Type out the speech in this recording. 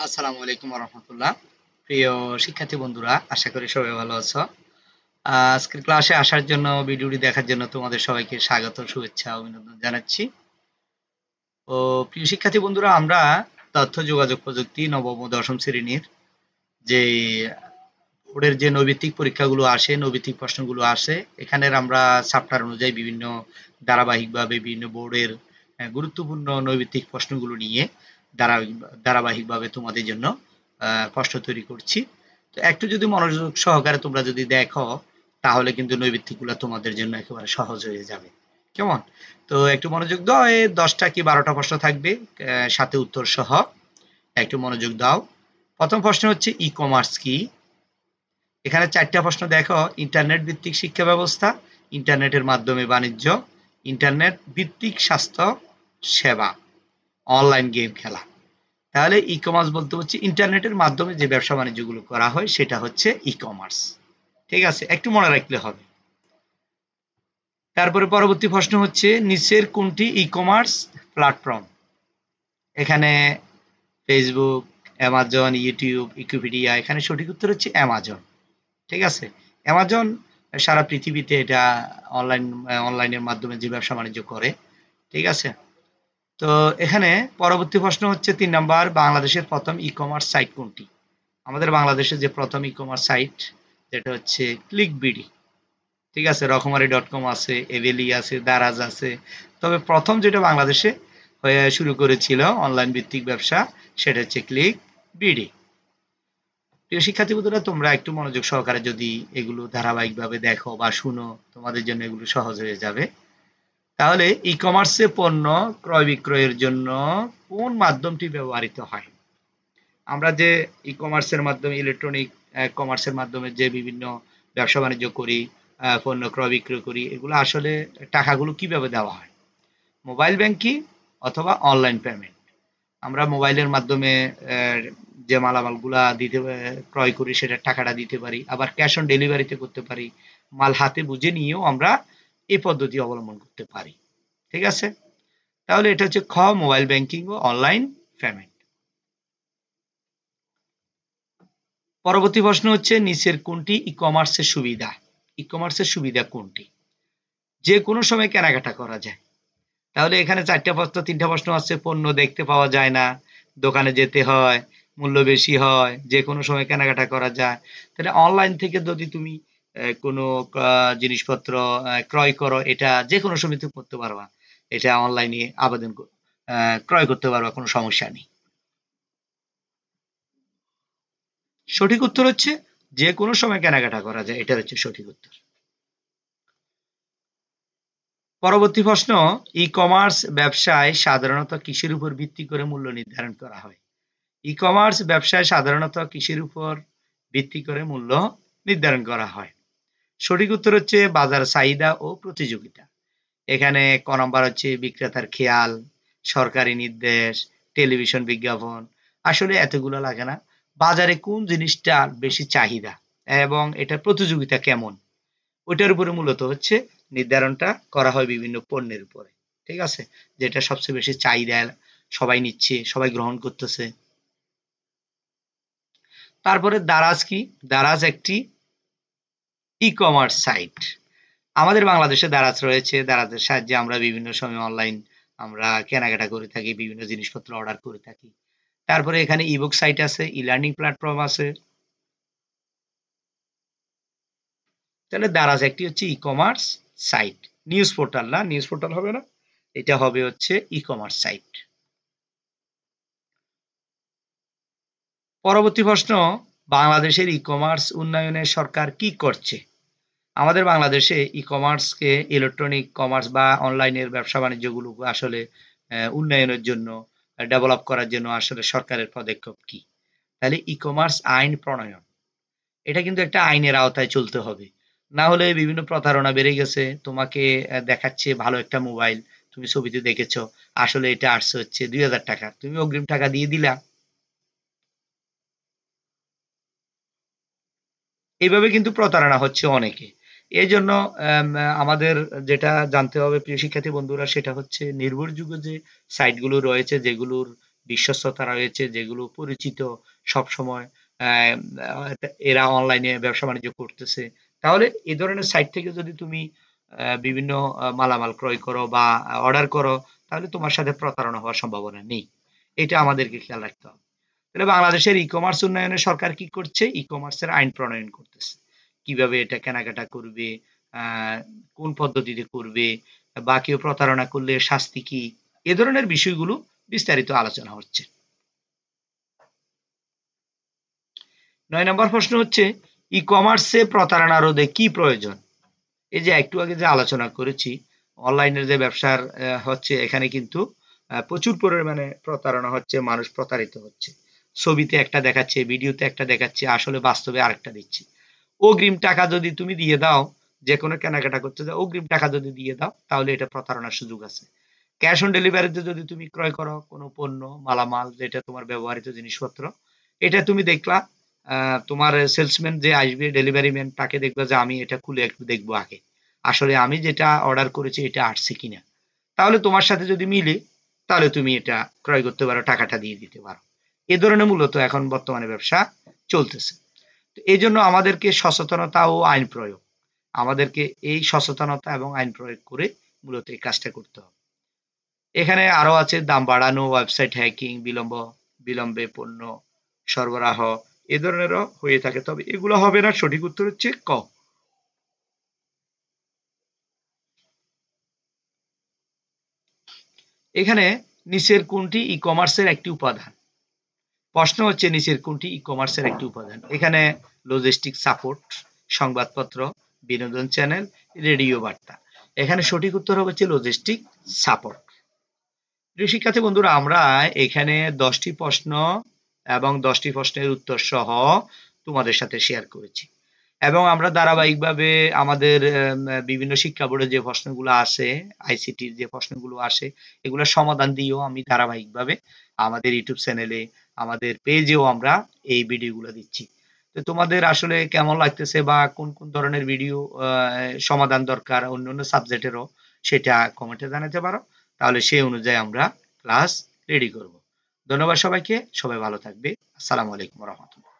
আসসালামু আলাইকুম রহমতুল্লাহ। প্রিয় শিক্ষার্থী বন্ধুরা, আশা করি সবাই ভালো আছো। আজকের ক্লাসে আসার জন্য, ভিডিওটি দেখার জন্য তোমাদের সবাইকে স্বাগত, শুভেচ্ছা, অভিনন্দন জানাচ্ছি। ও প্রিয় শিক্ষার্থী বন্ধুরা, আমরা তথ্য যোগাযোগ প্রযুক্তি নবম ও দশম শ্রেণীর যে বোর্ডের যে নৈবিত্তিক পরীক্ষাগুলো আসে, নৈবিত্তিক প্রশ্নগুলো আসে, এখানের আমরা চ্যাপ্টার অনুযায়ী বিভিন্ন ধারাবাহিকভাবে বিভিন্ন বোর্ডের গুরুত্বপূর্ণ নৈবিত্তিক প্রশ্নগুলো নিয়ে ধারাবাহিকভাবে তোমাদের জন্য প্রশ্ন তৈরি করছি। তো একটু যদি মনোযোগ সহকারে তোমরা যদি দেখো, তাহলে কিন্তু নৈবিত্তিকগুলো তোমাদের জন্য একেবারে সহজ হয়ে যাবে। কেমন? তো একটু মনোযোগ দাও, 10টা কি 12টা প্রশ্ন থাকবে, সাথে উত্তর সহ। একটু মনোযোগ দাও। প্রথম প্রশ্ন হচ্ছে ই কমার্স কি? এখানে 4টা প্রশ্ন দেখো। ইন্টারনেট ভিত্তিক শিক্ষা ব্যবস্থা, ইন্টারনেটের মাধ্যমে বাণিজ্য, ইন্টারনেট ভিত্তিক স্বাস্থ্য সেবা, অনলাইন গেম খেলা। তাহলে ই কমার্স বলতে হচ্ছে ইন্টারনেটের মাধ্যমে যে ব্যবসা বাণিজ্যগুলো করা হয় সেটা হচ্ছে ই কমার্স। ঠিক আছে, একটু মনে রাখলে হবে। তারপরে পরবর্তী প্রশ্ন হচ্ছে নিচের কোনটি ই কমার্স প্ল্যাটফর্ম? এখানে ফেসবুক, অ্যামাজন, ইউটিউব, উইকিপিডিয়া। এখানে সঠিক উত্তর হচ্ছে অ্যামাজন। ঠিক আছে, অ্যামাজন সারা পৃথিবীতে এটা অনলাইনের মাধ্যমে যে ব্যবসা বাণিজ্য করে। ঠিক আছে, তো এখানে পরবর্তী প্রশ্ন হচ্ছে 3 নম্বর, বাংলাদেশের প্রথম ই কমার্স সাইট কোনটি? আমাদের বাংলাদেশের যে প্রথম ই কমার্স সাইট, যেটা হচ্ছে ক্লিক বিডি। ঠিক আছে, রকমারি.com আছে, এভেলি আছে, দারাজ আছে। তবে প্রথম যেটা বাংলাদেশে হয়ে শুরু করেছিল অনলাইন ভিত্তিক ব্যবসা, সেটা হচ্ছে ক্লিক বিডি। প্রিয় শিক্ষার্থী বন্ধুরা, তোমরা একটু মনোযোগ সহকারে যদি এগুলো ধারাবাহিকভাবে দেখো বা শুনো, তোমাদের জন্য এগুলো সহজ হয়ে যাবে। তাহলে ই কমার্সে পণ্য ক্রয় বিক্রয়ের জন্য কোন মাধ্যমটি ব্যবহৃত হয়? আমরা যে ই কমার্সের মাধ্যমে, ইলেকট্রনিক কমার্সের মাধ্যমে যে বিভিন্ন ব্যবসা বাণিজ্য করি, পণ্য ক্রয় বিক্রয় করি, এগুলো আসলে টাকাগুলো কিভাবে দেওয়া হয়? মোবাইল ব্যাংকিং অথবা অনলাইন পেমেন্ট। আমরা মোবাইলের মাধ্যমে যে মালামালগুলা ক্রয় করি, সেটার টাকাটা দিতে পারি। আবার ক্যাশ অন ডেলিভারিতে করতে পারি। মাল হাতে বুঝে নিয়েও আমরা এই পদ্ধতি অবলম্বন করতে পারি। ঠিক আছে, তাহলে এটা হচ্ছে খ, মোবাইল ব্যাংকিং ও অনলাইন পেমেন্ট। পরবর্তী প্রশ্ন হচ্ছে নিচের কোনটি ই কমার্সের সুবিধা? ই কমার্সের সুবিধা কোনটি? যে কোনো সময় কেনাকাটা করা যায়। তাহলে এখানে 4টা প্রশ্ন, 3টা প্রশ্ন আছে। পণ্য দেখতে পাওয়া যায় না, দোকানে যেতে হয়, মূল্য বেশি হয়, যে কোনো সময় কেনাকাটা করা যায়। তাহলে অনলাইন থেকে যদি তুমি কোনো জিনিসপত্র ক্রয় করো, এটা যে কোনো সময় তুমি করতে পারবা। এটা অনলাইনে ক্রয় করতে পারবা, কোনো সমস্যা নেই। সঠিক উত্তর হচ্ছে যে কোনো সময় কেনাকাটা করা যায়, এটা হচ্ছে সঠিক উত্তর। পরবর্তী প্রশ্ন, ই কমার্স ব্যবসায় সাধারণত কিসের উপর ভিত্তি করে মূল্য নির্ধারণ করা হয়? ই কমার্স ব্যবসায় সাধারণত কিসের উপর ভিত্তি করে মূল্য নির্ধারণ করা হয়? সঠিক উত্তর হচ্ছে বাজার চাহিদা ও প্রতিযোগিতা। এখানে ক নম্বর হচ্ছে বিক্রেতার খেয়াল, সরকারি নির্দেশ, টেলিভিশন বিজ্ঞাপন। আসলে এতগুলো লাগে না। বাজারে কোন জিনিসটা বেশি চাহিদা এবং এটা প্রতিযোগিতা কেমন, ওইটার উপরে মূলত হচ্ছে নির্ধারণটা করা হয় বিভিন্ন পণ্যের উপরে। ঠিক আছে, যেটা সবচেয়ে বেশি চাহিদা, সবাই নিচ্ছে, সবাই গ্রহণ করতেছে। তারপরে দারাজ কি? দারাজ একটি ই কমার্স সাইট। আমাদের বাংলাদেশে দারাজ রয়েছে। দারাজের সাহায্যে আমরা বিভিন্ন সময় অনলাইন আমরা কেনাকাটা করে থাকি, বিভিন্ন জিনিসপত্র অর্ডার করে থাকি। তারপরে এখানে ইবুক সাইট আছে, ই লার্নিং প্ল্যাটফর্ম আছে। তাহলে দারাজ একটি হচ্ছে e commerce site, news portal না, নিউজ পোর্টাল হবে না, এটা হবে হচ্ছে ই কমার্স সাইট। পরবর্তী প্রশ্ন, বাংলাদেশের ই কমার্স উন্নয়নে সরকার কি করছে? আমাদের বাংলাদেশে ই কমার্সকে, ইলেকট্রনিক কমার্স বা অনলাইনের ব্যবসা বাণিজ্যগুলো আসলে উন্নয়নের জন্য, ডেভেলপ করার জন্য আসলে সরকারের পদক্ষেপ কি? তাহলে ই কমার্স আইন প্রণয়ন। এটা কিন্তু একটা আইনের আওতায় চলতে হবে। না হলে বিভিন্ন প্রতারণা বেড়ে গেছে। তোমাকে দেখাচ্ছে ভালো একটা মোবাইল, তুমি ছবিতে দেখেছো, আসলে এটা আসছে হচ্ছে 2000 টাকা, তুমি অগ্রিম টাকা দিয়ে দিলা। এইভাবে কিন্তু প্রতারণা হচ্ছে অনেকে। এজন্য আমাদের যেটা জানতে হবে প্রিয় শিক্ষার্থী বন্ধুরা, সেটা হচ্ছে নির্ভরযোগ্য যে সাইটগুলো রয়েছে, যেগুলোর বিশ্বস্ততা রয়েছে, যেগুলো পরিচিত, সব সময় আহ, এরা অনলাইনে ব্যবসা বাণিজ্য করতেছে, তাহলে এই ধরনের সাইট থেকে যদি তুমি বিভিন্ন মালামাল ক্রয় করো বা অর্ডার করো, তাহলে তোমার সাথে প্রতারণা হওয়ার সম্ভাবনা নেই। এটা আমাদেরকে খেয়াল রাখতে হবে। তাহলে বাংলাদেশের ই কমার্স উন্নয়নে সরকার কি করছে? ই কমার্সের আইন প্রণয়ন করতেছে, কিভাবে এটা কেনাকাটা করবে, কোন পদ্ধতিতে করবে, বা কেউ প্রতারণা করলে শাস্তি কি, এ ধরনের বিষয়গুলো বিস্তারিত আলোচনা হচ্ছে। 9 নম্বর প্রশ্ন হচ্ছে, ই কমার্সে প্রতারণা রোধে কি প্রয়োজন? এই যে একটু আগে যে আলোচনা করেছি, অনলাইনের যে ব্যবসার হচ্ছে, এখানে কিন্তু প্রচুর পরিমাণে প্রতারণা হচ্ছে, মানুষ প্রতারিত হচ্ছে। ছবিতে একটা দেখাচ্ছে, ভিডিওতে একটা দেখাচ্ছে, আসলে বাস্তবে আরেকটা দিচ্ছে। অগ্রিম টাকা যদি তুমি দিয়ে দাও, যে কোনো কেনাকাটা করতে যাও, অগ্রিম টাকা যদি দিয়ে দাও, তাহলে এটা প্রতারণার সুযোগ আছে। ক্যাশ অন ডেলিভারিতে যদি তুমি ক্রয় করো কোনো পণ্য, মালামাল, যেটা তোমার ব্যবহৃত জিনিসপত্র, এটা তুমি দেখলা, তোমার সেলসম্যান যে আসবে, ডেলিভারি ম্যান, তাকে দেখবা যে আমি এটা খুলে একটু দেখবো আগে, আসলে আমি যেটা অর্ডার করেছি এটা আসছে কিনা। তাহলে তোমার সাথে যদি মিলে, তাহলে তুমি এটা ক্রয় করতে পারো, টাকাটা দিয়ে দিতে পারো। এ ধরনের মূলত এখন বর্তমানে ব্যবসা চলতেছে। তো এই জন্য আমাদেরকে সচেতনতা ও আইন প্রয়োগ, আমাদেরকে এই সচেতনতা এবং আইন প্রয়োগ করে মূলত এই কাজটা করতে হবে। এখানে আরো আছে দাম বাড়ানো, ওয়েবসাইট হ্যাকিং, বিলম্বে পণ্য সরবরাহ, এ ধরনেরও হয়ে থাকে। তবে এগুলো হবে না, সঠিক উত্তর হচ্ছে ক। এখানে নিচের কোনটি ই কমার্সের একটি উপাদান? প্রশ্ন হচ্ছে নিচের কোনটি ই কমার্সের একটি উপাদান? এখানে লজিস্টিক সাপোর্ট, সংবাদপত্র, বিনোদন চ্যানেল, রেডিও বার্তা। এখানে সঠিক উত্তর হচ্ছে লজিস্টিক সাপোর্ট। প্রিয় শিক্ষার্থী বন্ধুরা, আমরা এখানে 10টি প্রশ্ন এবং 10টি প্রশ্নের উত্তর সহ তোমাদের সাথে শেয়ার করেছি, এবং আমরা ধারাবাহিকভাবে আমাদের বিভিন্ন শিক্ষা বোর্ডে যে প্রশ্নগুলো আসে, আইসিটির যে প্রশ্নগুলো আসে, এগুলোর সমাধান দিয়েও আমি ধারাবাহিকভাবে আমাদের ইউটিউব চ্যানেলে, আমাদের পেজেও আমরা এই ভিডিওগুলো দিচ্ছি। তো তোমাদের আসলে কেমন লাগতেছে, বা কোন কোন ধরনের ভিডিও সমাধান দরকার অন্যান্য সাবজেক্টেরও, সেটা কমেন্টে জানাতে পারো, তাহলে সেই অনুযায়ী আমরা ক্লাস রেডি করব। ধন্যবাদ সবাইকে, সবাই ভালো থাকবে। আসসালামু আলাইকুম রহমতুল্লাহ।